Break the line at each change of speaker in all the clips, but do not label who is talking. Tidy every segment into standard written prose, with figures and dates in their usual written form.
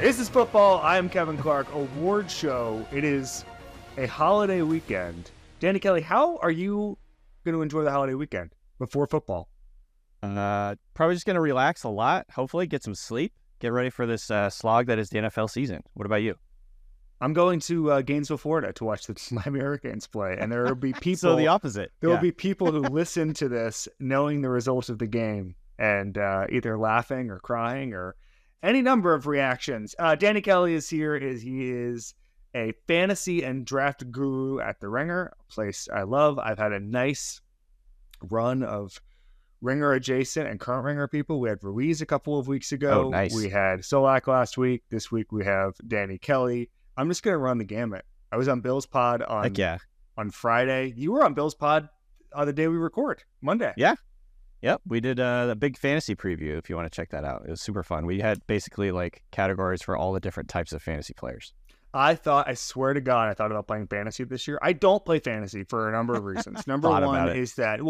This is football. I am Kevin Clark. Award show. It is a holiday weekend. Danny Kelly, how are you going to enjoy the holiday weekend before football?
Probably just going to relax a lot. Hopefully get some sleep. Get ready for this slog that is the NFL season. What about you?
I'm going to Gainesville, Florida to watch the Miami Hurricanes play. And there will be people.
So the opposite.
There will be people who listen to this knowing the results of the game and either laughing or crying or any number of reactions. Danny Kelly is here. He is a fantasy and draft guru at The Ringer, a place I love. I've had a nice run of Ringer adjacent and current Ringer people. We had Ruiz a couple of weeks ago.
Oh, nice.
We had Solak last week. This week we have Danny Kelly. I'm just going to run the gamut. I was on Bill's Pod on Friday. You were on Bill's Pod on the day we record, Monday.
Yeah. Yep. We did a big fantasy preview if you want to check that out. It was super fun. We had basically like categories for all the different types of fantasy players.
I swear to God, I thought about playing fantasy this year. I don't play fantasy for a number of reasons. Number one is that,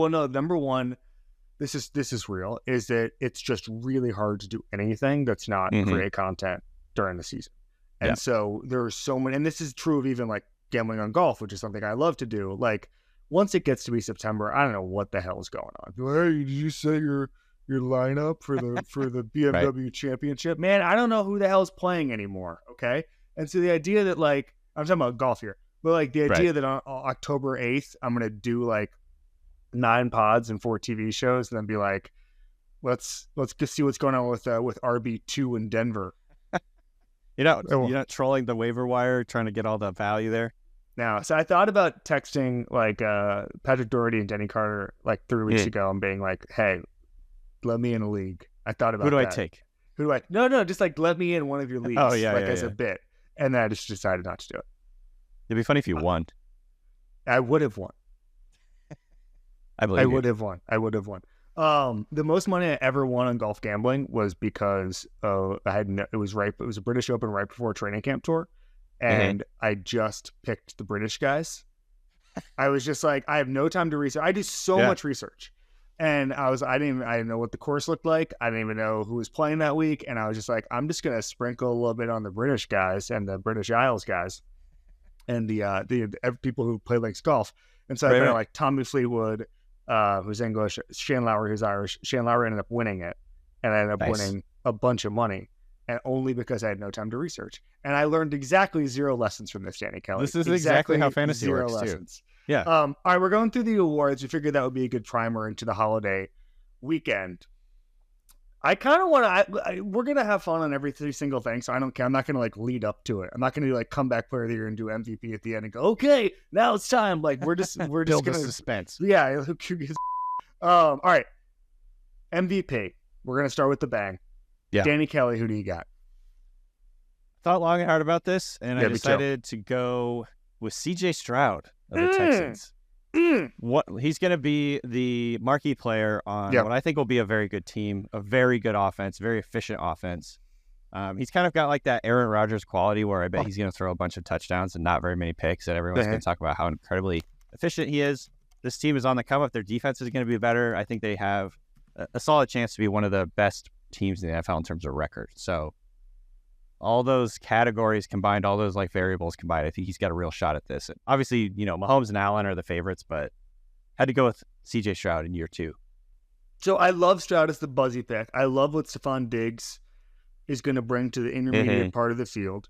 this is real, is that it's just really hard to do anything that's not create content during the season. And so there's so many, and this is true of even like gambling on golf, which is something I love to do. Like once it gets to be September, I don't know what the hell is going on. Hey, did you set your lineup for the BMW championship? Man, I don't know who the hell is playing anymore. Okay. And so the idea that like, I'm talking about golf here, but like the idea that on October 8th, I'm going to do like 9 pods and 4 TV shows and then be like, let's just see what's going on with RB2 in Denver.
You're not trolling the waiver wire, trying to get all the value there?
No. So I thought about texting like Patrick Doherty and Denny Carter like 3 weeks ago and being like, hey, let me in a league. I thought about
Who do
that.
I take?
No, just like let me in one of your leagues as a bit. And then I just decided not to do it.
It'd be funny if you won.
I would have won.
I would
have won. The most money I ever won on golf gambling was because it was a British Open right before a training camp tour, and I just picked the British guys. I was just like, I have no time to research. I do so much research, and I didn't know what the course looked like. I didn't even know who was playing that week, and I was just like, I'm just gonna sprinkle a little bit on the British guys and the British Isles guys, and the people who play links golf. And so I put like Tommy Fleetwood, who's English, Shane Lowry, who's Irish. Shane Lowry ended up winning it, and I ended up winning a bunch of money, and only because I had no time to research. And I learned exactly 0 lessons from this, Danny Kelly.
This is exactly how fantasy works
lessons.
Too. Yeah.
All right, we're going through the awards. We figured that would be a good primer into the holiday weekend. I kind of want to. We're gonna have fun on every single thing, so I don't care. I'm not gonna like lead up to it. I'm not gonna do like comeback player of the year and do MVP at the end and go, okay, now it's time. Like we're just
build
gonna
suspense.
Yeah. All right. MVP. We're gonna start with the bang.
Yeah.
Danny Kelly, who do you got?
Thought long and hard about this, and I decided to go with CJ Stroud of the Texans. What he's going to be the marquee player on what I think will be a very good team, a very good offense, very efficient offense. He's kind of got like that Aaron Rodgers quality where I bet he's going to throw a bunch of touchdowns and not very many picks, and everyone's going to talk about how incredibly efficient he is. This team is on the come up. Their defense is going to be better. I think they have a solid chance to be one of the best teams in the NFL in terms of record. So all those categories combined, all those like variables combined, I think he's got a real shot at this. And obviously, Mahomes and Allen are the favorites, but had to go with CJ Stroud in year 2.
So I love Stroud as the buzzy pick. I love what Stephon Diggs is going to bring to the intermediate part of the field.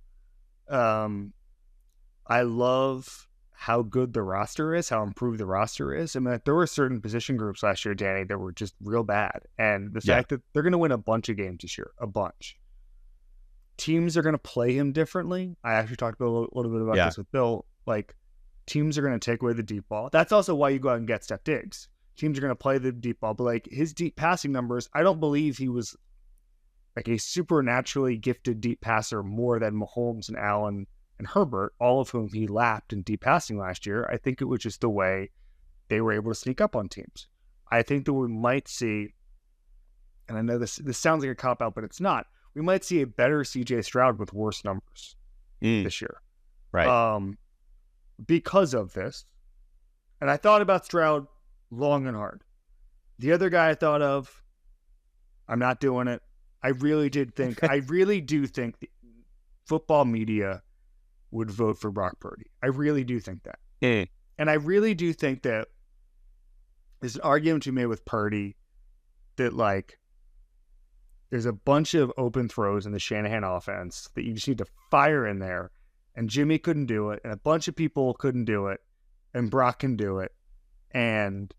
I love how good the roster is, how improved the roster is. I mean, there were certain position groups last year, Danny, that were just real bad. And the fact that they're going to win a bunch of games this year, a bunch. Teams are going to play him differently. I actually talked a little bit about this with Bill. Like, teams are going to take away the deep ball. That's also why you go out and get Steph Diggs. Teams are going to play the deep ball, but like his deep passing numbers, I don't believe he was like a supernaturally gifted deep passer more than Mahomes and Allen and Herbert, all of whom he lapped in deep passing last year. I think it was just the way they were able to sneak up on teams. I think that we might see, and I know this sounds like a cop-out, but it's not. We might see a better CJ Stroud with worse numbers this year.
Right.
Because of this. And I thought about Stroud long and hard. The other guy I thought of, I'm not doing it. I really do think football media would vote for Brock Purdy. I really do think that. And I really do think that there's an argument to be made with Purdy that, like, there's a bunch of open throws in the Shanahan offense that you just need to fire in there. And Jimmy couldn't do it. And a bunch of people couldn't do it. And Brock can do it. And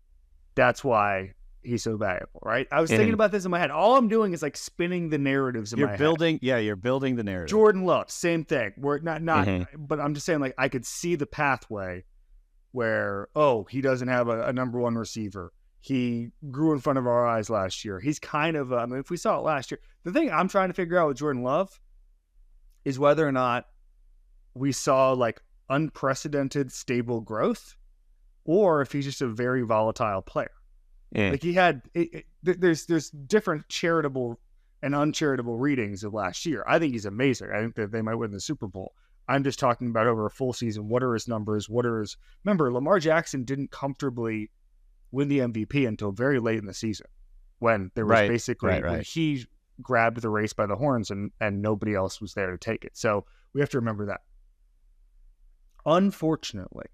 that's why he's so valuable, right? I was thinking about this in my head. All I'm doing is like spinning the narratives in my head.
You're building the narrative.
Jordan Love, same thing. We're not, but I'm just saying, like, I could see the pathway where, he doesn't have a number one receiver. He grew in front of our eyes last year. He's kind of, if we saw it last year, the thing I'm trying to figure out with Jordan Love is whether or not we saw like unprecedented stable growth, or if he's just a very volatile player. Like he had, there's different charitable and uncharitable readings of last year. I think he's amazing. I think that they might win the Super Bowl. I'm just talking about over a full season. What are his numbers? Remember, Lamar Jackson didn't comfortably win the MVP until very late in the season, when there was when he grabbed the race by the horns and nobody else was there to take it. So we have to remember that. Unfortunately,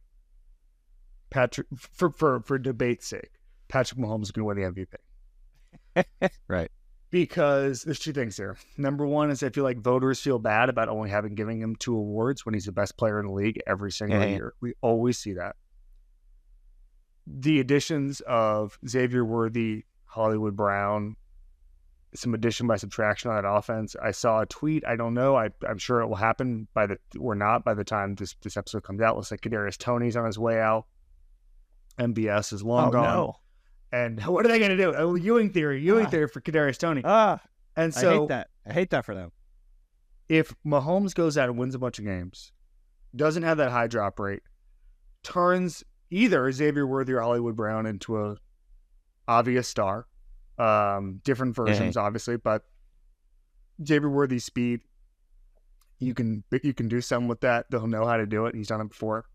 Patrick, for debate's sake, Patrick Mahomes is going to win the MVP.
Right.
Because there's two things here. Number one is I feel like voters feel bad about only giving him 2 awards when he's the best player in the league every single year. We always see that. The additions of Xavier Worthy, Hollywood Brown, some addition by subtraction on that offense. I saw a tweet. I don't know. I'm sure it will happen by the time this episode comes out. Looks like Kadarius Toney's on his way out. MBS is long gone. No. And what are they going to do? Ewing theory for Kadarius Toney. And so
I hate that for them.
If Mahomes goes out and wins a bunch of games, doesn't have that high drop rate, turns either Xavier Worthy or Hollywood Brown into a obvious star, different versions obviously, but Xavier Worthy's speed, you can do something with that. They'll know how to do it. He's done it before.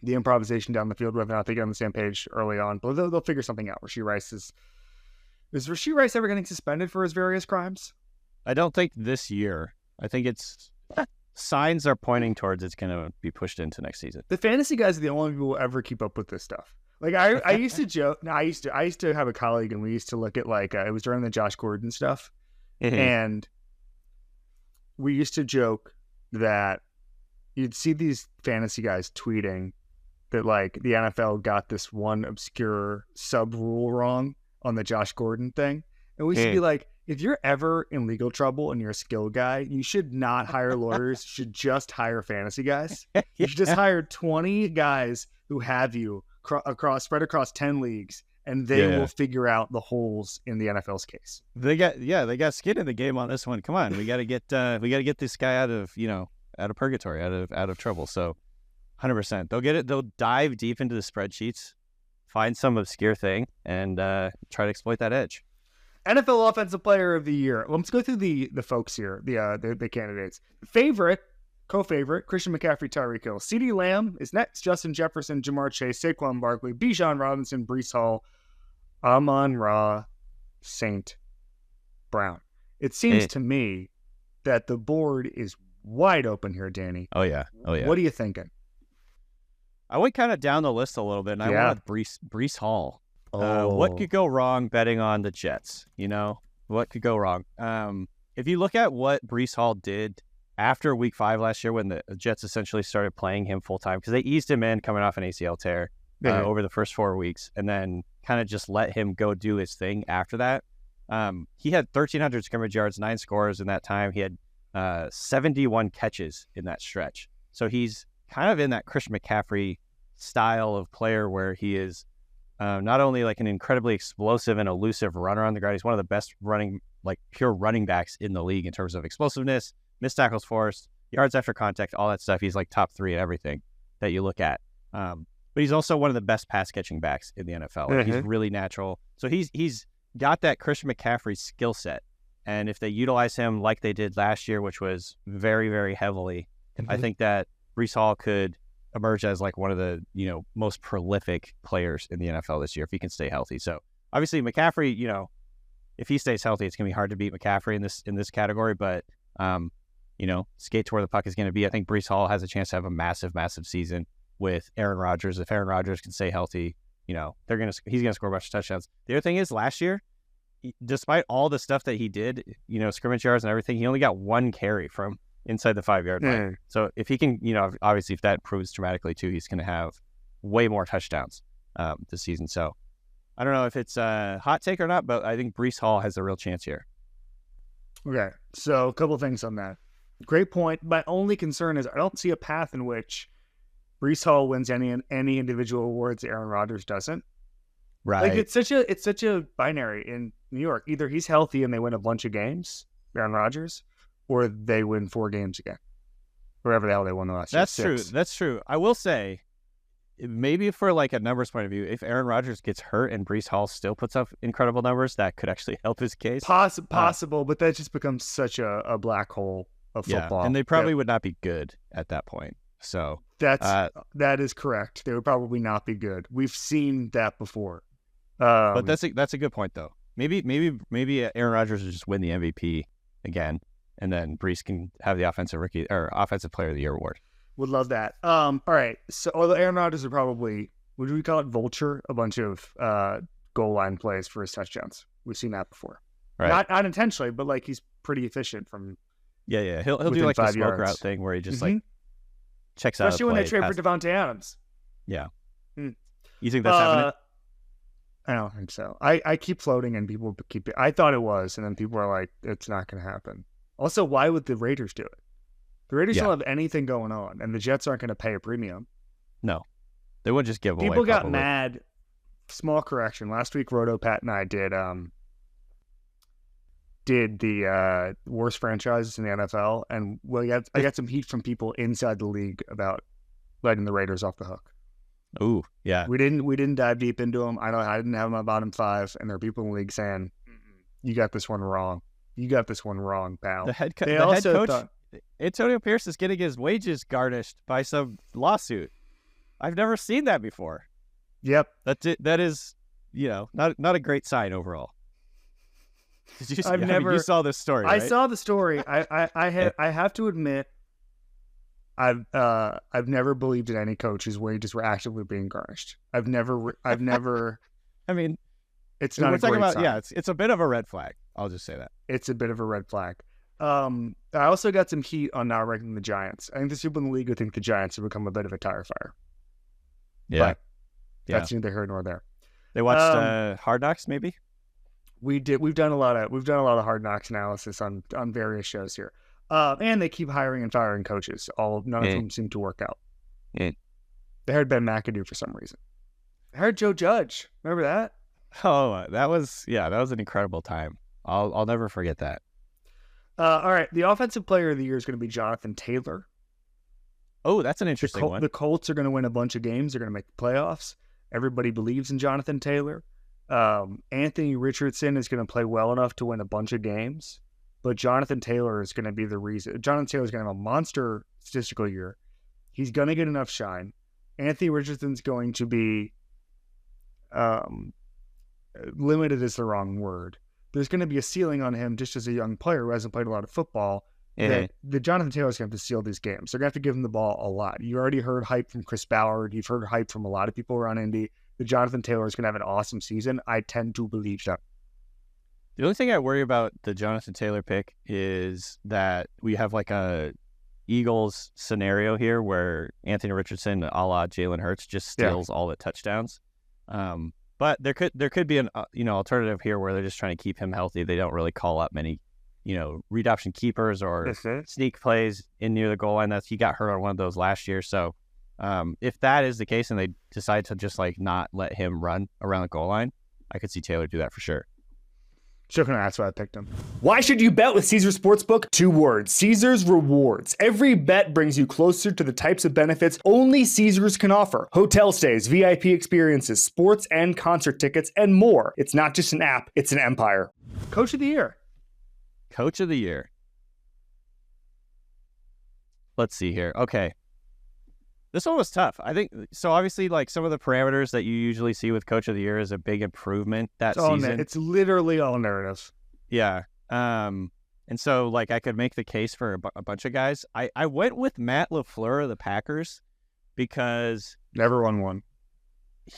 The improvisation down the field, whether or not they get on the same page early on, but they'll figure something out. Rashee Rice is Rashee Rice ever getting suspended for his various crimes?
I don't think this year. I think signs are pointing towards it's going to be pushed into next season.
The fantasy guys are the only people who will ever keep up with this stuff. Like I used to joke. No, I used to have a colleague, and we used to look at like it was during the Josh Gordon stuff, and we used to joke that you'd see these fantasy guys tweeting that like the NFL got this one obscure sub rule wrong on the Josh Gordon thing. And we should be like, if you're ever in legal trouble and you're a skill guy, you should not hire lawyers. You should just hire fantasy guys. You should just hire 20 guys who have you spread across 10 leagues, and they will figure out the holes in the NFL's case.
They got skin in the game on this one. Come on, we got to get this guy out of purgatory, out of trouble. So 100%. They'll get it. They'll dive deep into the spreadsheets, find some obscure thing, and try to exploit that edge.
NFL Offensive Player of the Year. Let's go through the folks here, the candidates. Co-favorite, Christian McCaffrey, Tyreek Hill. CeeDee Lamb is next. Justin Jefferson, Jamar Chase, Saquon Barkley, Bijan Robinson, Breece Hall, Amon-Ra, St. Brown. It seems to me that the board is wide open here, Danny.
Oh yeah.
What are you thinking?
I went kind of down the list a little bit, and I went with Breece Hall. What could go wrong betting on the Jets? What could go wrong? If you look at what Breece Hall did after week 5 last year, when the Jets essentially started playing him full time, because they eased him in coming off an ACL tear over the first 4 weeks, and then kind of just let him go do his thing after that. He had 1,300 scrimmage yards, 9 scores in that time. He had 71 catches in that stretch. So he's kind of in that Christian McCaffrey style of player where he is not only like an incredibly explosive and elusive runner on the ground, he's one of the best pure running backs in the league in terms of explosiveness, missed tackles forced, yards after contact, all that stuff. He's like top 3 at everything that you look at. But he's also one of the best pass catching backs in the NFL. He's really natural. So he's got that Christian McCaffrey skill set. And if they utilize him like they did last year, which was very, very heavily, I think that Breece Hall could emerge as like one of the most prolific players in the NFL this year if he can stay healthy. So obviously McCaffrey, if he stays healthy, it's gonna be hard to beat McCaffrey in this category. But skate to where the puck is going to be. I think Breece Hall has a chance to have a massive, massive season with Aaron Rodgers. If Aaron Rodgers can stay healthy, he's going to score a bunch of touchdowns. The other thing is, last year, despite all the stuff that he did, scrimmage yards and everything, he only got 1 carry from inside the 5-yard line. So if he can, obviously if that improves dramatically too, he's going to have way more touchdowns this season. So I don't know if it's a hot take or not, but I think Breece Hall has a real chance here.
Okay, so a couple things on that. Great point. My only concern is I don't see a path in which Breece Hall wins any individual awards Aaron Rodgers doesn't.
Right.
Like it's such a binary in New York. Either he's healthy and they win a bunch of games, Aaron Rodgers, or they win 4 games again. Wherever the hell they won the last year.
That's true. That's true. I will say, maybe for like a numbers point of view, if Aaron Rodgers gets hurt and Breece Hall still puts up incredible numbers, that could actually help his case.
Possible, but that just becomes such a black hole of football.
Yeah, and they probably would not be good at that point. So
that is correct. They would probably not be good. We've seen that before.
But that's a good point though. Maybe Aaron Rodgers will just win the MVP again, and then Breece can have the offensive player of the year award.
Would love that. All right. So although Aaron Rodgers are probably, would we call it vulture, a bunch of goal line plays for his touchdowns. We've seen that before. Right. Not intentionally, but like he's pretty efficient from.
Yeah. He'll do like the smoke route thing where he just like checks out.
Especially when they trade for Devontae Adams.
Yeah. You think that's happening?
I don't think so. I keep floating and people keep it. I thought it was, and then people are like, it's not going to happen. Also, why would the Raiders do it? The Raiders don't have anything going on, and the Jets aren't going to pay a premium.
No. They wouldn't just give away.
People got mad. Small correction. Last week, Roto, Pat, and I did the worst franchises in the NFL, and I got some heat from people inside the league about letting the Raiders off the hook.
Ooh, yeah.
We didn't dive deep into them. I didn't have my bottom 5, and there are people in the league saying, "You got this one wrong. You got this one wrong, pal."
The head coach, Antonio Pierce, is getting his wages garnished by some lawsuit. I've never seen that before.
Yep,
that is, not a great sign overall. You saw this story. Right?
I saw the story. I have to admit, I've never believed in any coach whose wages were actively being garnished. I've never.
I mean,
it's not. We're talking about sign.
Yeah. It's a bit of a red flag. I'll just say that
it's a bit of a red flag. I also got some heat on not ranking the Giants. I think there's people in the league who think the Giants have become a bit of a tire fire.
Yeah,
but that's neither here nor there.
They watched Hard Knocks, maybe.
We did. We've done a lot of Hard Knocks analysis on various shows here. And they keep hiring and firing coaches. None of them seem to work out. They hired Ben McAdoo for some reason. I heard Joe Judge. Remember that?
Oh, that was an incredible time. I'll never forget that.
All right, the offensive player of the year is going to be Jonathan Taylor.
Oh, that's an interesting one.
The Colts are going to win a bunch of games. They're going to make the playoffs. Everybody believes in Jonathan Taylor. Anthony Richardson is going to play well enough to win a bunch of games. But Jonathan Taylor is going to be the reason. Jonathan Taylor is going to have a monster statistical year. He's going to get enough shine. Anthony Richardson's going to be limited is the wrong word. There's going to be a ceiling on him just as a young player who hasn't played a lot of football. That the Jonathan Taylor's going to have to seal these games. They're going to have to give him the ball a lot. You already heard hype from Chris Ballard. You've heard hype from a lot of people around Indy. The Jonathan Taylor is going to have an awesome season. I tend to believe that.
The only thing I worry about the Jonathan Taylor pick is that we have like a Eagles scenario here where Anthony Richardson, a la Jalen Hurts, just steals all the touchdowns. But there could be an alternative here where they're just trying to keep him healthy. They don't really call up many read option keepers or sneak plays in near the goal line. He got hurt on one of those last year. So if that is the case and they decide to just like not let him run around the goal line, I could see Taylor do that for sure.
Sure, that's why I picked him. Why should you bet with Caesars Sportsbook? 2 words. Caesars Rewards. Every bet brings you closer to the types of benefits only Caesars can offer. Hotel stays, VIP experiences, sports and concert tickets, and more. It's not just an app, it's an empire. Coach of the year.
Coach of the year. Let's see here. Okay. This one was tough. I think so. Obviously, like some of the parameters that you usually see with Coach of the Year is a big improvement that season.
It's literally all narrative.
Yeah. And And so, like, I could make the case for a bunch of guys. I went with Matt LaFleur of the Packers because
never won one.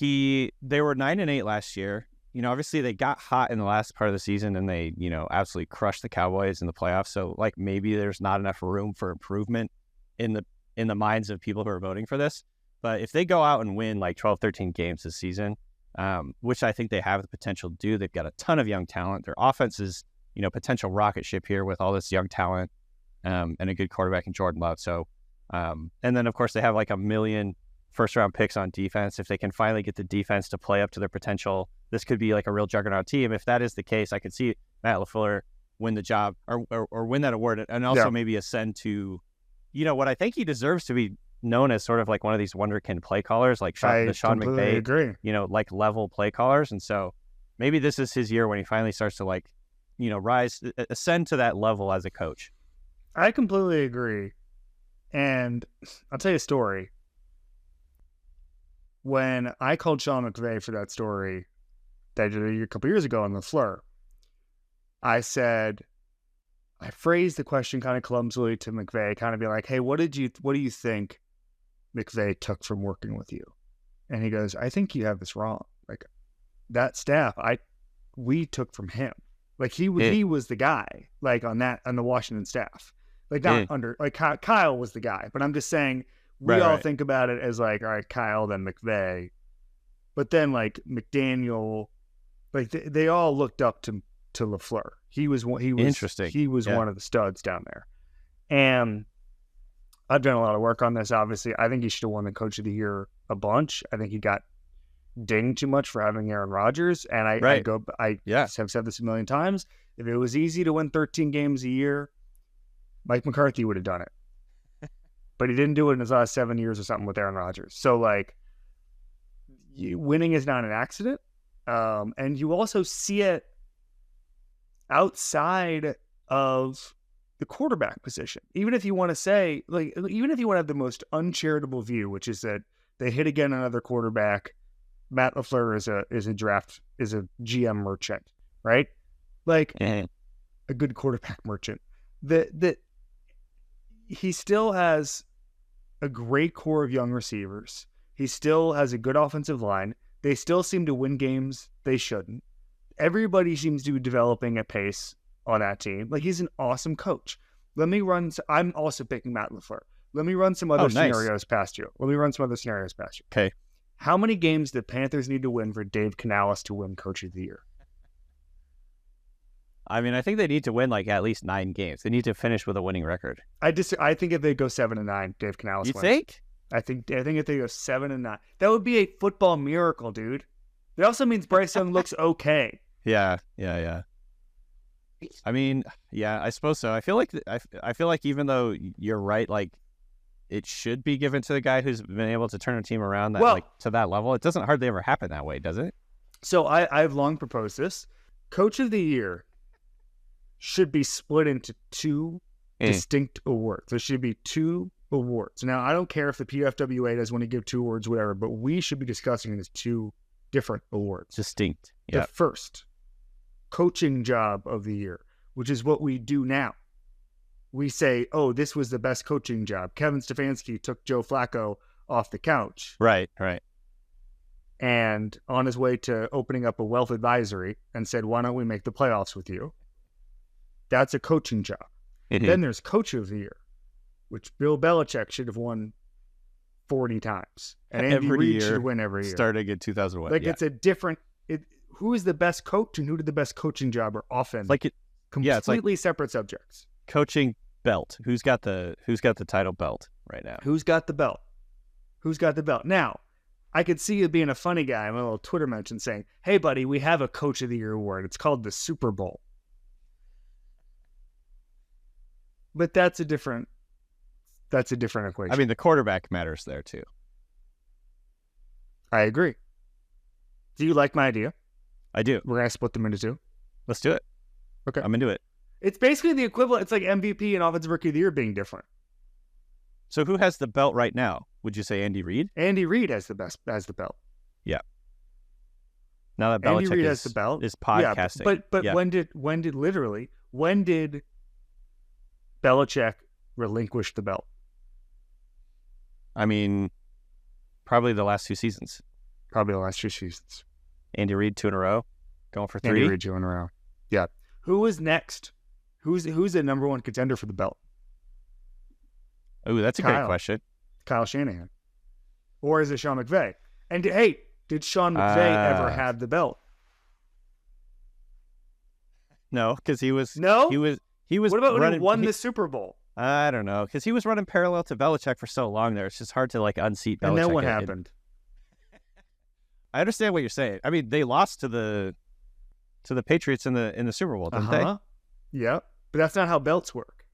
They were 9-8 last year. You know, obviously they got hot in the last part of the season and they, you know, absolutely crushed the Cowboys in the playoffs. So, like, maybe there's not enough room for improvement in the minds of people who are voting for this. But if they go out and win like 12, 13 games this season, which I think they have the potential to do, they've got a ton of young talent. Their offense is, you know, potential rocket ship here with all this young talent and a good quarterback in Jordan Love. So, and then, of course, they have like 1 million first-round picks on defense. If they can finally get the defense to play up to their potential, this could be like a real juggernaut team. If that is the case, I could see Matt LaFleur win the job or win that award and also maybe ascend to, you know, what I think he deserves to be known as sort of like one of these wonderkind play callers, like Sean McVay,
agree.
You know, like level play callers. And so maybe this is his year when he finally starts to, like, you know, ascend to that level as a coach.
I completely agree. And I'll tell you a story. When I called Sean McVay for that story that I did a couple years ago on LaFleur, I phrased the question kind of clumsily to McVay, kind of be like, hey, what do you think McVay took from working with you? And he goes, I think you have this wrong. Like, that staff, we took from him. Like, he was the guy, like, on the Washington staff. Like, not under, like, Kyle was the guy. But I'm just saying, we all think about it as like, all right, Kyle, then McVay. But then, like, McDaniel, like, they all looked up to LaFleur. He was
interesting.
He was one of the studs down there. And I've done a lot of work on this, obviously. I think he should have won the Coach of the Year a bunch. I think he got dinged too much for having Aaron Rodgers. And I have said this a million times. If it was easy to win 13 games a year, Mike McCarthy would have done it. But he didn't do it in his last 7 years or something with Aaron Rodgers. So, like, winning is not an accident. And you also see it outside of the quarterback position. Even if you want to say, like, even if you want to have the most uncharitable view, which is that they hit again another quarterback, Matt LaFleur is a GM merchant, right? Like, a good quarterback merchant. That he still has a great core of young receivers. He still has a good offensive line. They still seem to win games they shouldn't. Everybody seems to be developing at pace on that team. Like, he's an awesome coach. I'm also picking Matt LaFleur. Let me run some other scenarios past you.
Okay.
How many games did Panthers need to win for Dave Canales to win Coach of the Year?
I mean, I think they need to win like at least 9 games. They need to finish with a winning record.
I think if they go 7-9, Dave Canales wins.
You think?
I think if they go 7-9, that would be a football miracle, dude. It also means Bryce Young looks okay.
Yeah. I mean, yeah, I suppose so. I feel like even though you're right, like, it should be given to the guy who's been able to turn a team around to that level. It doesn't hardly ever happen that way, does it?
So I've long proposed this. Coach of the Year should be split into 2 distinct awards. There should be 2 awards. Now, I don't care if the PFWA does want to give 2 awards, whatever, but we should be discussing it as 2 different awards.
Distinct.
The first, coaching job of the year, which is what we do now. We say, oh, this was the best coaching job. Kevin Stefanski took Joe Flacco off the couch.
Right.
And on his way to opening up a wealth advisory and said, why don't we make the playoffs with you? That's a coaching job. Mm-hmm. Then there's Coach of the Year, which Bill Belichick should have won 40 times. And Andy Reid should win every year.
Starting in 2001.
Like, it's a different... who is the best coach and who did the best coaching job are often completely separate subjects.
Coaching belt. Who's got the title belt right now?
Who's got the belt? Now, I could see you being a funny guy. I'm a little Twitter mention saying, hey, buddy, we have a Coach of the Year award. It's called the Super Bowl. But that's a different equation.
I mean, the quarterback matters there too.
I agree. Do you like my idea?
I do.
We're going to split them into 2.
Let's do it.
Okay.
I'm into it.
It's basically the equivalent. It's like MVP and Offensive Rookie of the Year being different.
So who has the belt right now? Would you say Andy Reid?
Andy Reid has the belt.
Yeah. Now that Belichick
Andy Reid has the belt.
Is podcasting.
Yeah, but when did Belichick relinquished the belt?
I mean, probably the last 2 seasons.
Probably the last 2 seasons.
Andy Reid 2 in a row, going for 3.
Andy Reid 2 in a row. Yeah. Who is next? Who's the number one contender for the belt?
Oh, that's a great question.
Kyle Shanahan. Or is it Sean McVay? And hey, did Sean McVay ever have the belt?
No, because he was.
No?
He was.
What about when he won the Super Bowl?
I don't know, because he was running parallel to Belichick for so long there. It's just hard to unseat Belichick.
And then what happened?
I understand what you're saying. I mean, they lost to the Patriots in the Super Bowl, didn't they?
Yeah, but that's not how belts work.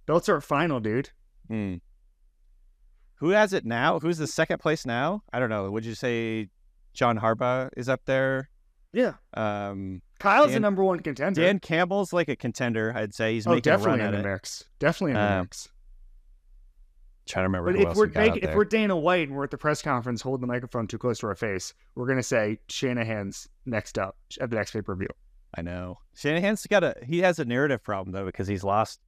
Belts are final, dude.
Who has it now? Who's the second place now? I don't know. Would you say John Harbaugh is up there?
Yeah. Kyle's the number one contender.
Dan Campbell's like a contender, I'd say. He's making a run at it.
Mix. Definitely in the mix.
Trying to remember
but
who else we got out there.
If we're Dana White and we're at the press conference holding the microphone too close to our face, we're going to say Shanahan's next up at the next pay-per-view.
I know. Shanahan's he has a narrative problem, though, because he's lost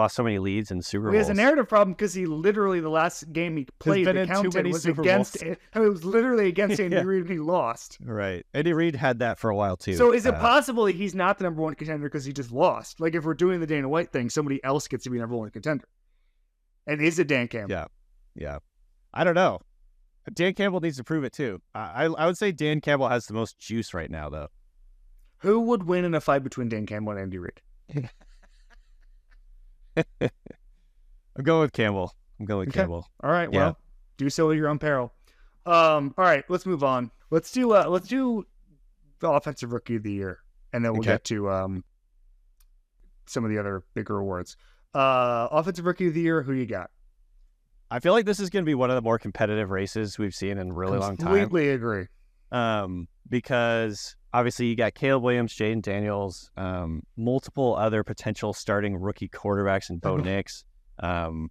so many leads in Super Bowls.
He has a narrative problem because he literally, the last game he played, it was literally against Andy Reid and he lost.
Right. Andy Reid had that for a while, too.
So is it possible that he's not the number one contender because he just lost? Like, if we're doing the Dana White thing, somebody else gets to be number one contender. And is it Dan Campbell?
Yeah. I don't know. Dan Campbell needs to prove it, too. I would say Dan Campbell has the most juice right now, though.
Who would win in a fight between Dan Campbell and Andy Reid?
I'm going with Campbell. Campbell.
All right. Well, do so at your own peril. All right. Let's move on. Let's do the Offensive Rookie of the Year, and then we'll get to some of the other bigger awards. Offensive Rookie of the Year. Who do you got?
I feel like this is going to be one of the more competitive races we've seen in a really long time.
Completely agree.
Because obviously you got Caleb Williams, Jayden Daniels, multiple other potential starting rookie quarterbacks in Bo Nix. And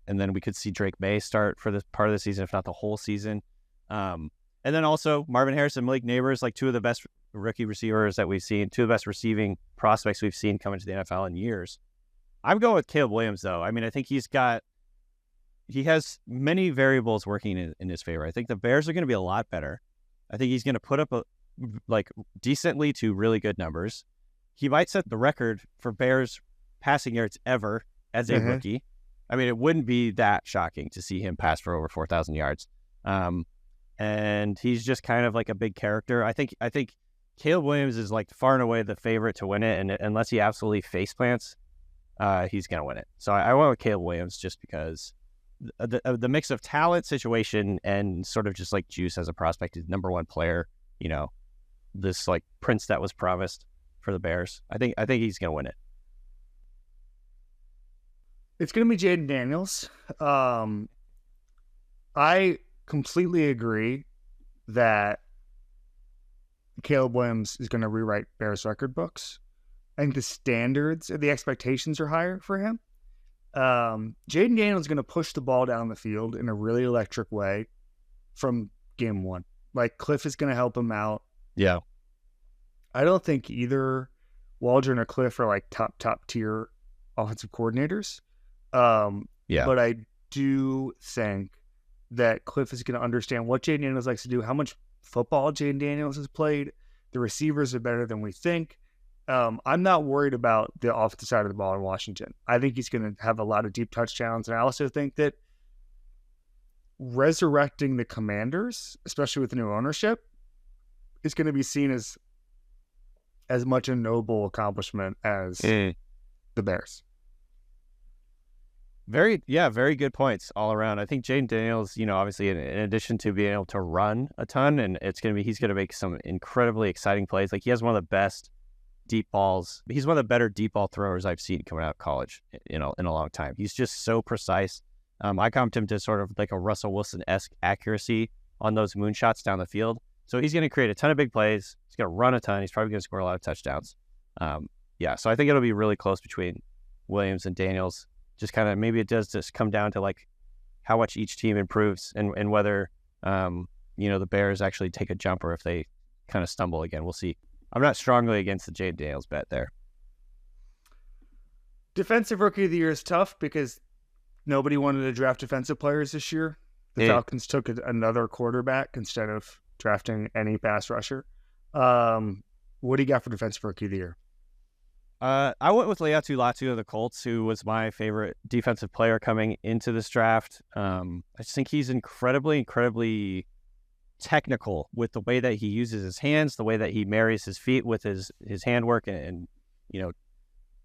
then we could see Drake May start for this part of the season, if not the whole season. And then also Marvin Harris and Malik Neighbors, like two of the best rookie receivers that we've seen, two of the best receiving prospects we've seen come into the NFL in years. I'm going with Caleb Williams, though. I mean, I think he has many variables working in his favor. I think the Bears are going to be a lot better. I think he's going to put up decently to really good numbers. He might set the record for Bears passing yards ever as a rookie. I mean, it wouldn't be that shocking to see him pass for over 4,000 yards. And he's just kind of like a big character. I think Caleb Williams is like far and away the favorite to win it. And unless he absolutely face plants, he's going to win it. So I went with Caleb Williams just because the mix of talent, situation, and sort of just like juice as a prospect, is number one player, this like prince that was promised for the Bears. I think he's going to win it.
It's going to be Jayden Daniels. I completely agree that Caleb Williams is going to rewrite Bears record books. I think the standards, the expectations are higher for him. Jayden Daniels is going to push the ball down the field in a really electric way from game one. Like, Cliff is going to help him out.
Yeah.
I don't think either Waldron or Cliff are like top tier offensive coordinators. But I do think that Cliff is going to understand what Jayden Daniels likes to do, how much football Jayden Daniels has played. The receivers are better than we think. I'm not worried about the offensive side of the ball in Washington. I think he's going to have a lot of deep touchdowns. And I also think that resurrecting the Commanders, especially with the new ownership, is going to be seen as much a noble accomplishment as the Bears.
Very good points all around. I think Jayden Daniels, obviously in addition to being able to run a ton, and he's going to make some incredibly exciting plays. Like, he has one of the best deep balls. He's one of the better deep ball throwers I've seen coming out of college, in a long time. He's just so precise. I comped him to sort of like a Russell Wilson-esque accuracy on those moonshots down the field. So he's going to create a ton of big plays. He's going to run a ton. He's probably going to score a lot of touchdowns. So I think it'll be really close between Williams and Daniels. Just kind of, maybe it does just come down to like how much each team improves and whether, the Bears actually take a jump or if they kind of stumble again. We'll see. I'm not strongly against the Jayden Daniels bet there.
Defensive Rookie of the Year is tough because nobody wanted to draft defensive players this year. The Falcons took another quarterback instead of drafting any pass rusher. What do you got for Defensive Rookie of the Year?
I went with Latu of the Colts, who was my favorite defensive player coming into this draft. I just think he's incredibly technical with the way that he uses his hands, the way that he marries his feet with his handwork, and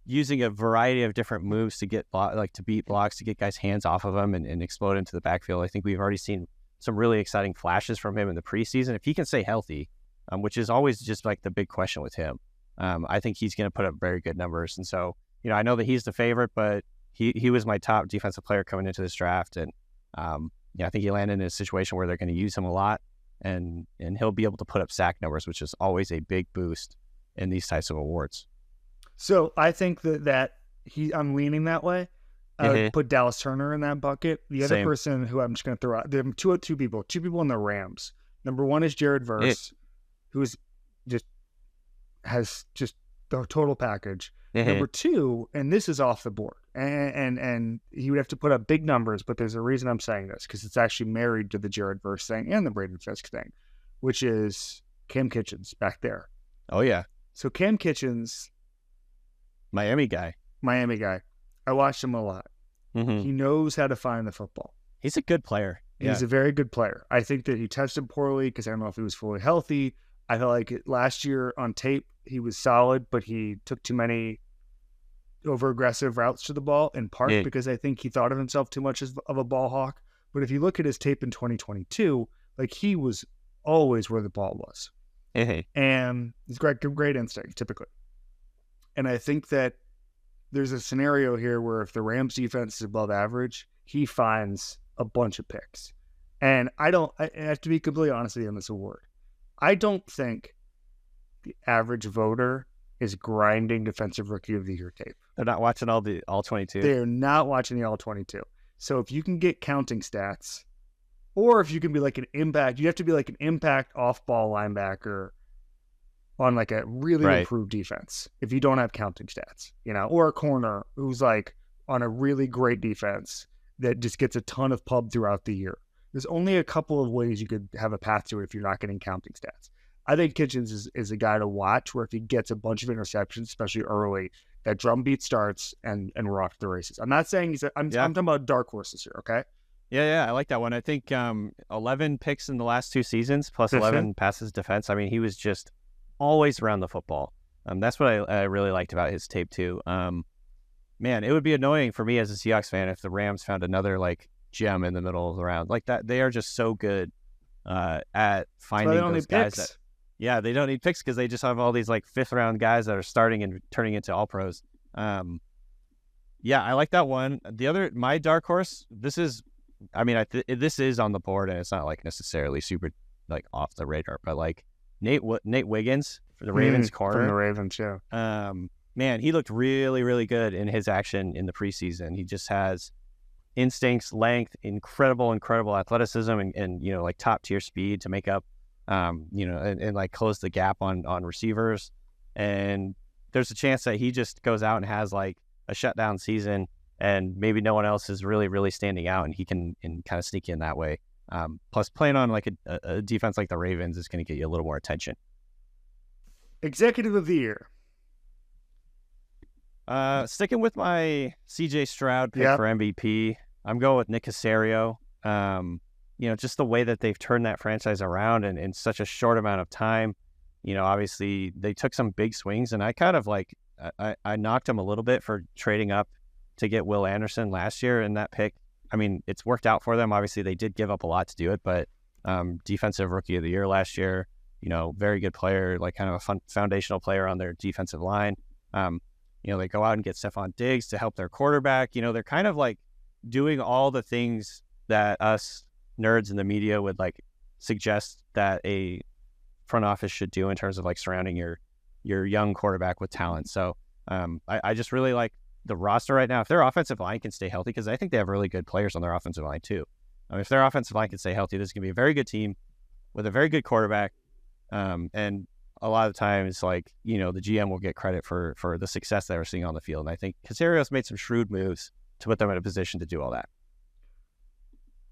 using a variety of different moves to get to beat blocks, to get guys' hands off of him and explode into the backfield. I think we've already seen some really exciting flashes from him in the preseason. If he can stay healthy, which is always just like the big question with him, I think he's going to put up very good numbers. And so, I know that he's the favorite, but he was my top defensive player coming into this draft. And I think he landed in a situation where they're going to use him a lot, and he'll be able to put up sack numbers, which is always a big boost in these types of awards.
So I think that I'm leaning that way. I would put Dallas Turner in that bucket. The other person who I'm just going to throw out, there are two people in the Rams. Number one is Jared Verse, who's has the total package. Number two, and this is off the board, and he would have to put up big numbers, but there's a reason I'm saying this, because it's actually married to the Jared Verse thing and the Braden Fisk thing, which is Cam Kitchens back there.
Oh, yeah.
So Cam Kitchens...
Miami guy.
I watched him a lot.
Mm-hmm.
He knows how to find the football.
He's a good player.
He's a very good player. I think that he tested poorly because I don't know if he was fully healthy. I feel like last year on tape, he was solid, but he took too many over-aggressive routes to the ball, in part because I think he thought of himself too much of a ball hawk. But if you look at his tape in 2022, like, he was always where the ball was. And he's great instinct, typically. And I think that there's a scenario here where if the Rams defense is above average, he finds a bunch of picks. And I have to be completely honest with you on this award. I don't think the average voter is grinding Defensive Rookie of the Year tape.
They're not watching all 22.
They're not watching the all 22. So if you can get counting stats, or if you can be like an impact, you have to be like an impact off-ball linebacker on like a really improved defense if you don't have counting stats, or a corner who's like on a really great defense that just gets a ton of pub throughout the year. There's only a couple of ways you could have a path to it if you're not getting counting stats. I think Kitchens is a guy to watch, where if he gets a bunch of interceptions, especially early, that drumbeat starts and we're off to the races. I'm not saying I'm talking about dark horses here, okay?
Yeah, I like that one. I think 11 picks in the last 2 seasons, plus 11 passes defense. I mean, he was just always around the football. That's what I really liked about his tape too. Man, it would be annoying for me as a Seahawks fan if the Rams found another like gem in the middle of the round like that. They are just so good at finding those guys that they don't need picks because they just have all these like 5th round guys that are starting and turning into all pros. I like that one. The other, my dark horse, this is on the board, and it's not like necessarily super like off the radar, but like Nate Wiggins for the Ravens corner.
From the Ravens, yeah.
Man, he looked really, really good in his action in the preseason. He just has instincts, length, incredible athleticism, and like top tier speed to make up, and like close the gap on receivers. And there's a chance that he just goes out and has like a shutdown season, and maybe no one else is really, really standing out, and he can kind of sneak in that way. Plus, playing on like a defense like the Ravens is going to get you a little more attention.
Executive of the Year.
Sticking with my CJ Stroud pick for MVP, I'm going with Nick Caserio. Just the way that they've turned that franchise around in such a short amount of time. Obviously they took some big swings, and I kind of like I knocked him a little bit for trading up to get Will Anderson last year in that pick. I mean, it's worked out for them. Obviously, they did give up a lot to do it, but Defensive Rookie of the Year last year, very good player, like kind of a foundational player on their defensive line. They go out and get Stephon Diggs to help their quarterback. They're kind of like doing all the things that us nerds in the media would like suggest that a front office should do in terms of like surrounding your young quarterback with talent. So I just really like the roster right now. If their offensive line can stay healthy, because I think they have really good players on their offensive line too. If their offensive line can stay healthy, this is going to be a very good team with a very good quarterback. And a lot of times, like, the GM will get credit for the success that we're seeing on the field. And I think Caserio's made some shrewd moves to put them in a position to do all that.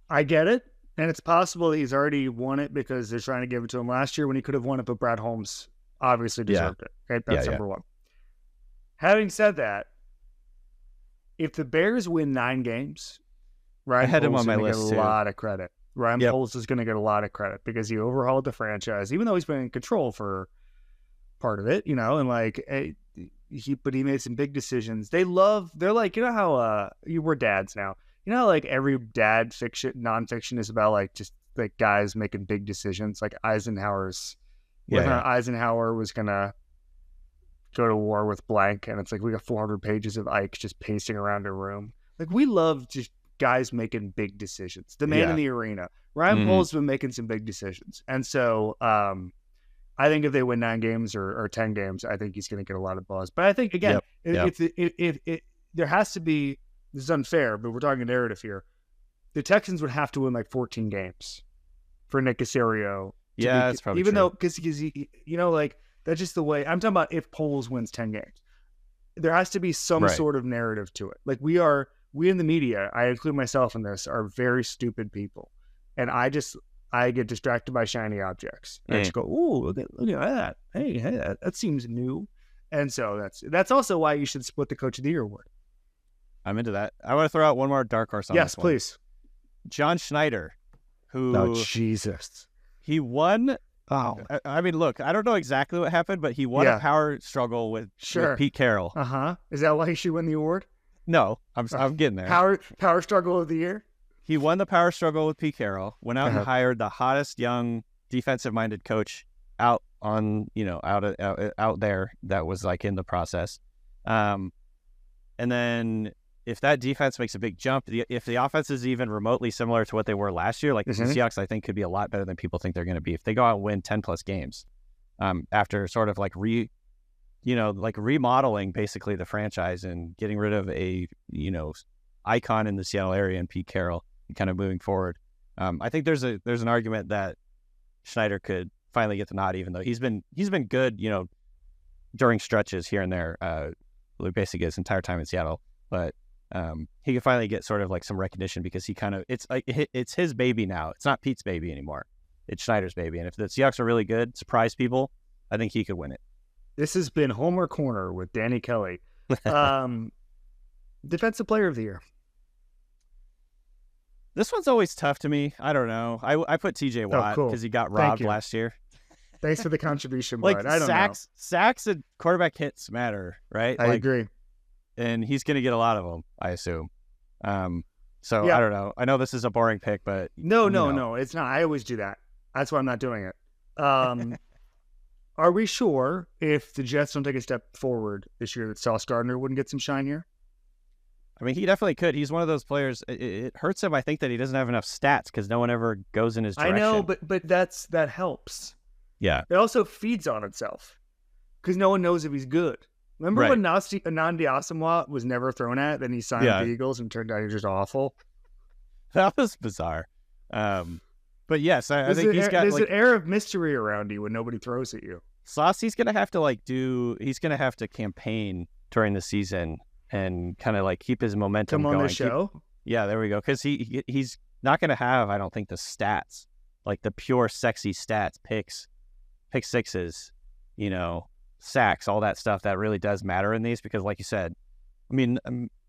I get it. And it's possible that he's already won it because they're trying to give it to him last year when he could have won it, but Brad Holmes obviously deserved it. Okay? That's number one. Having said that, if the Bears win 9 games, Ryan Poles is going to get a lot of credit. Ryan Poles is going to get a lot of credit because he overhauled the franchise, even though he's been in control for part of it, and like he made some big decisions. They're like, how we're dads now. Like every dad fiction, nonfiction is about like just like guys making big decisions. Like Eisenhower's, Eisenhower was gonna go to war with blank, and it's like we got 400 pages of Ike just pacing around a room. Like we love just guys making big decisions. The man in the arena, Ryan Poles has been making some big decisions, and so I think if they win 9 games or 10 games, I think he's going to get a lot of buzz. But I think again, if there has to be. This is unfair, but we're talking narrative here. The Texans would have to win like 14 games for Nick Caserio.
That's probably
even
true.
Though because he, like that's just the way. I'm talking about if Poles wins 10 games, there has to be some sort of narrative to it. Like we in the media, I include myself in this, are very stupid people, and I get distracted by shiny objects. And I just go, "Ooh, look at that! Hey, that seems new." And so that's also why you should split the Coach of the Year award.
I'm into that. I want to throw out one more dark horse on this one.
Yes, please.
John Schneider, who...
Oh, Jesus.
He won...
Oh.
I mean, look, I don't know exactly what happened, but he won a power struggle with Pete Carroll.
Uh-huh. Is that why he should win the award?
No, I'm getting there.
Power struggle of the year?
He won the power struggle with Pete Carroll, went out and hired the hottest young defensive-minded coach out there that was like in the process. And then... if that defense makes a big jump, if the offense is even remotely similar to what they were last year, like the Seahawks, I think could be a lot better than people think they're going to be. If they go out and win 10 plus games, after sort of like remodeling basically the franchise and getting rid of a, icon in the Seattle area and Pete Carroll and kind of moving forward. I think there's an argument that Schneider could finally get the nod, even though he's been good, during stretches here and there, basically his entire time in Seattle, but he could finally get sort of like some recognition because it's his baby now. It's not Pete's baby anymore. It's Schneider's baby. And if the Seahawks are really good, surprise people, I think he could win it.
This has been Homer Corner with Danny Kelly. Defensive Player of the Year.
This one's always tough to me. I don't know. I put TJ Watt because he got robbed last year.
Thanks for the contribution, bud. I don't know.
Sacks and quarterback hits matter, right?
I agree.
And he's going to get a lot of them, I assume. I don't know. I know this is a boring pick, but...
No, it's not. I always do that. That's why I'm not doing it. Are we sure if the Jets don't take a step forward this year that Sauce Gardner wouldn't get some shine here?
I mean, he definitely could. He's one of those players. It hurts him, I think, that he doesn't have enough stats because no one ever goes in his direction.
I know, but that helps.
Yeah.
It also feeds on itself because no one knows if he's good. Remember when Anandi Asamoah was never thrown at, then he signed with the Eagles and turned out he was just awful?
That was bizarre. But yes, I think he's got...
There's an air of mystery around you when nobody throws at you.
Sauce, he's going to have to he's going to have to campaign during the season and kind of like keep his momentum going.
Come on the show?
There we go. Because he's not going to have, I don't think, the stats, like the pure sexy stats, pick sixes, sacks, all that stuff that really does matter in these because, like you said, I mean,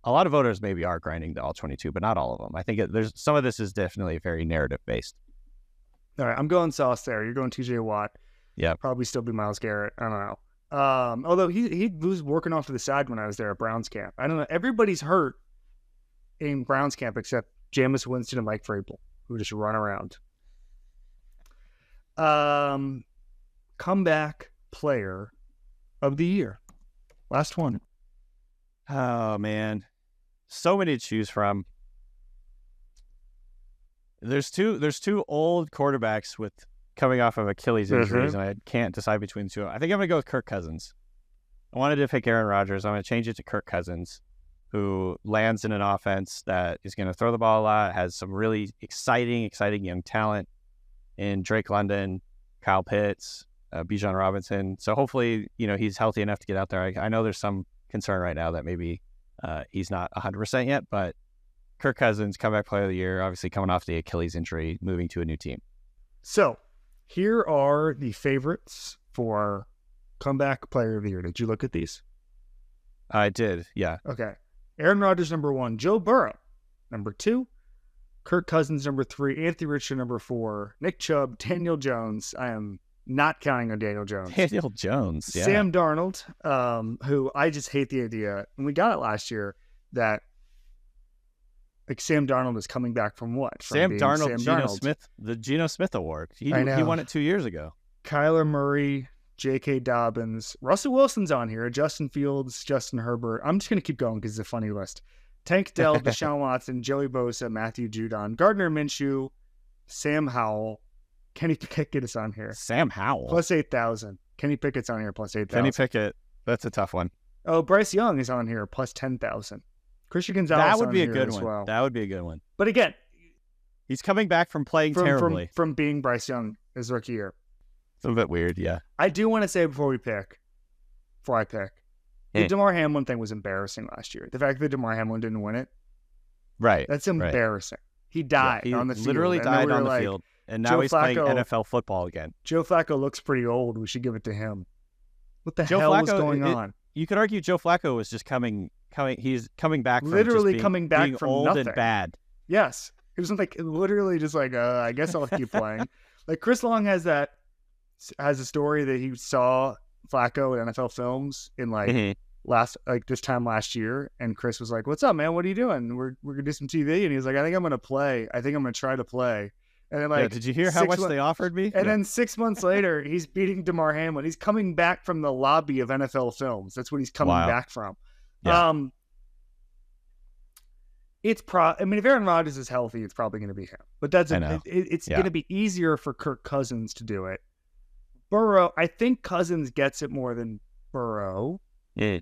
a lot of voters maybe are grinding the all 22, but not all of them. I think there's some of this is definitely very narrative based.
All right, I'm going Sauce there. You're going TJ Watt.
Yeah,
probably still be Myles Garrett. I don't know. Although he was working off to the side when I was there at Browns camp. I don't know. Everybody's hurt in Browns camp except Jameis Winston and Mike Vrabel, who just run around. Comeback player of the year. Last one.
Oh, man. So many to choose from. There's two old quarterbacks with coming off of Achilles injuries, and I can't decide between the two. I think I'm going to go with Kirk Cousins. I wanted to pick Aaron Rodgers. I'm going to change it to Kirk Cousins, who lands in an offense that is going to throw the ball a lot, has some really exciting young talent in Drake London, Kyle Pitts, Bijan Robinson. So hopefully, he's healthy enough to get out there. I know there's some concern right now that maybe he's not 100% yet, but Kirk Cousins, comeback player of the year, obviously coming off the Achilles injury, moving to a new team.
So here are the favorites for comeback player of the year. Did you look at these?
I did, yeah.
Okay. Aaron Rodgers, number 1. Joe Burrow, number 2. Kirk Cousins, number 3. Anthony Richardson, number 4. Nick Chubb, Daniel Jones. I am not counting on Daniel Jones.
Daniel Jones, yeah.
Sam Darnold, who I just hate the idea. And we got it last year that Sam Darnold is coming back from what?
Sam Darnold, Smith, the Geno Smith Award. He won it 2 years ago.
Kyler Murray, J.K. Dobbins, Russell Wilson's on here, Justin Fields, Justin Herbert. I'm just going to keep going because it's a funny list. Tank Dell, Deshaun Watson, Joey Bosa, Matthew Judon, Gardner Minshew, Sam Howell, Kenny Pickett's on here.
Sam Howell.
Plus 8,000. Kenny Pickett's on here, plus 8,000.
Kenny Pickett. That's a tough one.
Oh, Bryce Young is on here, plus 10,000. Christian Gonzalez
that would be
on
a
here
good
as
one.
well.
That would be a good one.
But again,
he's coming back from playing terribly.
From being Bryce Young his rookie year.
It's a bit weird, yeah.
I do want to say before I pick, the DeMar Hamlin thing was embarrassing last year. The fact that DeMar Hamlin didn't win it.
Right.
That's embarrassing. Right. He died on the field.
Literally died on the field. And now he's playing NFL football again.
Joe Flacco looks pretty old. We should give it to him. What the hell is going on?
You could argue Joe Flacco was just coming. He's coming back from
literally coming back
being
from
old
nothing.
And bad.
Yes. It was literally just I guess I'll keep playing. Like Chris Long has a story that he saw Flacco in NFL films in this time last year, and Chris was like, "What's up, man? What are you doing? We're gonna do some TV." And he's like, "I think I'm gonna play. I think I'm gonna try to play." And then
did you hear how much they offered me?
And then 6 months later, he's beating DeMar Hamlin. He's coming back from the lobby of NFL films. That's what he's coming back from.
Yeah.
If Aaron Rodgers is healthy, it's probably going to be him. But it's going to be easier for Kirk Cousins to do it. Burrow, I think Cousins gets it more than Burrow.
Yeah.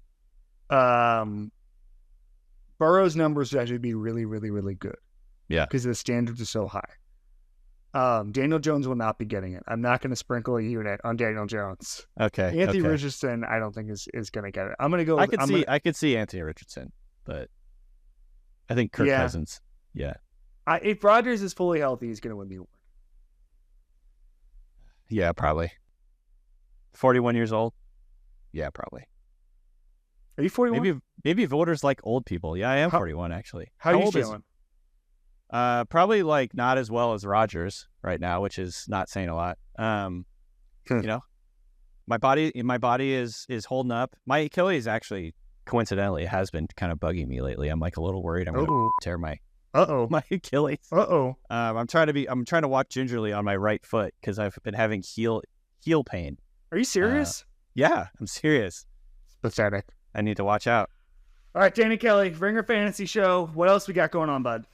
Burrow's numbers would actually be really, really, really good.
Yeah.
Because the standards are so high. Daniel Jones will not be getting it. I'm not going to sprinkle a unit on Daniel Jones.
Okay.
Anthony Richardson, I don't think is going to get it. I'm going to go.
I could see Anthony Richardson, but I think Kirk Cousins. Yeah.
If Rodgers is fully healthy, he's going to win the award.
Yeah, probably. 41 years old. Yeah, probably.
Are you 41?
Maybe voters like old people. Yeah, I am 41 actually.
How are you feeling?
Probably not as well as Rodgers right now, which is not saying a lot. My body is holding up. My Achilles actually, coincidentally, has been kind of bugging me lately. I'm a little worried I'm going to tear my Achilles. I'm trying to walk gingerly on my right foot because I've been having heel pain.
Are you serious?
Yeah, I'm serious.
It's pathetic.
I need to watch out.
All right, Danny Kelly, Ringer Fantasy Show. What else we got going on, bud?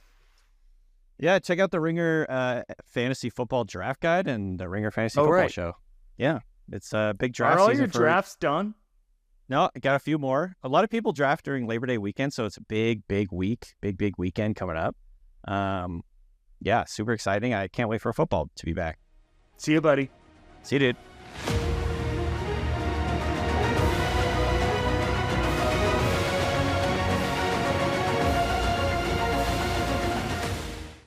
Yeah, check out the Ringer Fantasy Football Draft Guide and the Ringer Fantasy Football Show. Yeah, it's a big draft season.
Are all your drafts done?
No, I got a few more. A lot of people draft during Labor Day weekend, so it's a big weekend coming up. Yeah, super exciting. I can't wait for football to be back.
See you, buddy.
See you, dude.